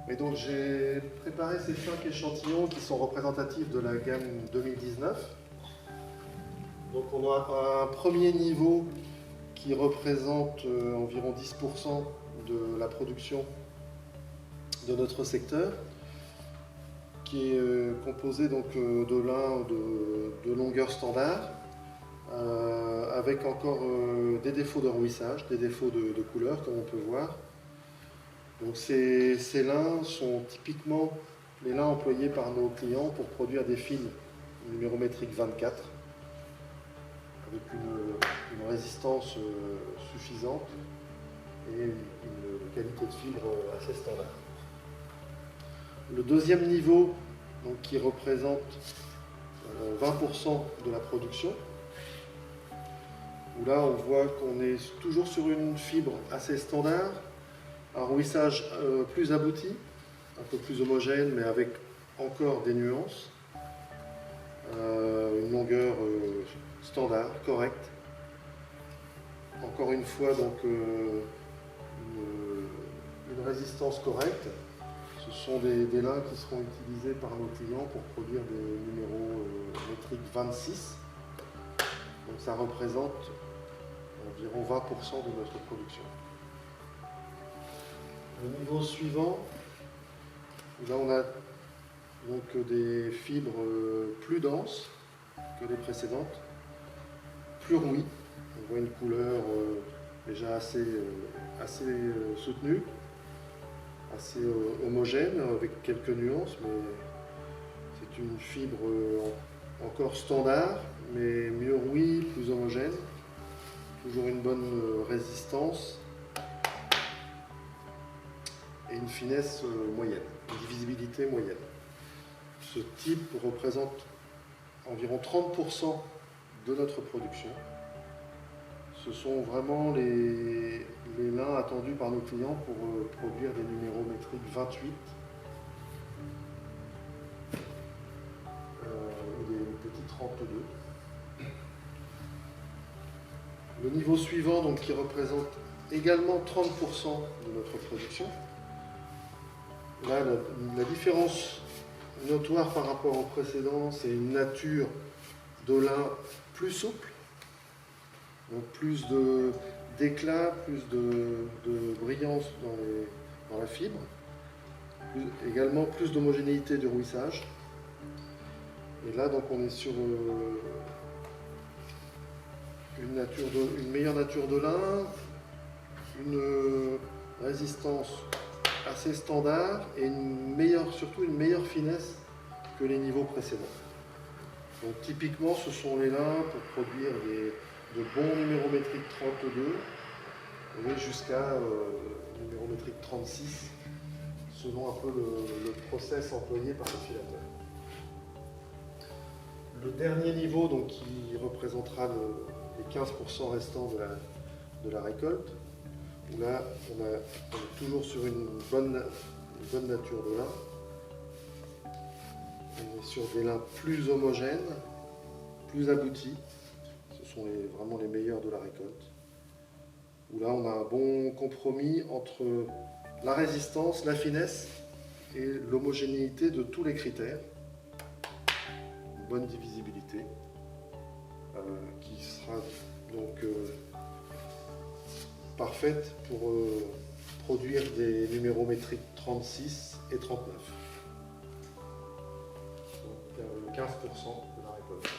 Et donc j'ai préparé ces 5 échantillons qui sont représentatifs de la gamme 2019. Donc on a un premier niveau qui représente environ 10% de la production de notre secteur, qui est composé donc de lin de longueur standard, avec encore des défauts de rouissage, des défauts de couleur comme on peut voir. Donc ces lins sont typiquement les lins employés par nos clients pour produire des fils numérométriques 24 avec une résistance suffisante et une qualité de fibre assez standard. Le deuxième niveau, donc, qui représente 20% de la production, où là on voit qu'on est toujours sur une fibre assez standard, un rouissage plus abouti, un peu plus homogène, mais avec encore des nuances. Une longueur standard, correcte. Encore une fois, donc, une résistance correcte. Ce sont des lins qui seront utilisés par nos clients pour produire des numéros métriques 26. Donc ça représente environ 20% de notre production. Le niveau suivant, là on a donc des fibres plus denses que les précédentes, plus rouilles. On voit une couleur déjà assez soutenue, assez homogène, avec quelques nuances, mais c'est une fibre encore standard, mais mieux rouille, plus homogène, toujours une bonne résistance et une finesse moyenne, une visibilité moyenne. Ce type représente environ 30% de notre production. Ce sont vraiment les lins attendus par nos clients pour produire des numéros métriques 28 ou des petits 32. Le niveau suivant, donc, qui représente également 30% de notre production. Là, la différence notoire par rapport au précédent, c'est une nature de lin plus souple. Donc plus d'éclat, plus de brillance dans la fibre, également plus d'homogénéité de rouissage. Et là donc on est sur une meilleure nature de lin, une résistance assez standard et surtout une meilleure finesse que les niveaux précédents. Donc typiquement ce sont les lins pour produire de bons numérométriques 32 et jusqu'à numérométrique 36 selon un peu le process employé par le filateur. Le dernier niveau donc, qui représentera les 15% restants de la récolte, où là on est toujours sur une bonne nature de lin. On est sur des lins plus homogènes, plus aboutis. Ce sont vraiment les meilleurs de la récolte. Où là on a un bon compromis entre la résistance, la finesse et l'homogénéité de tous les critères. Une bonne divisibilité qui sera donc parfaite pour produire des numéros métriques 36 et 39. Donc 15% de la récolte.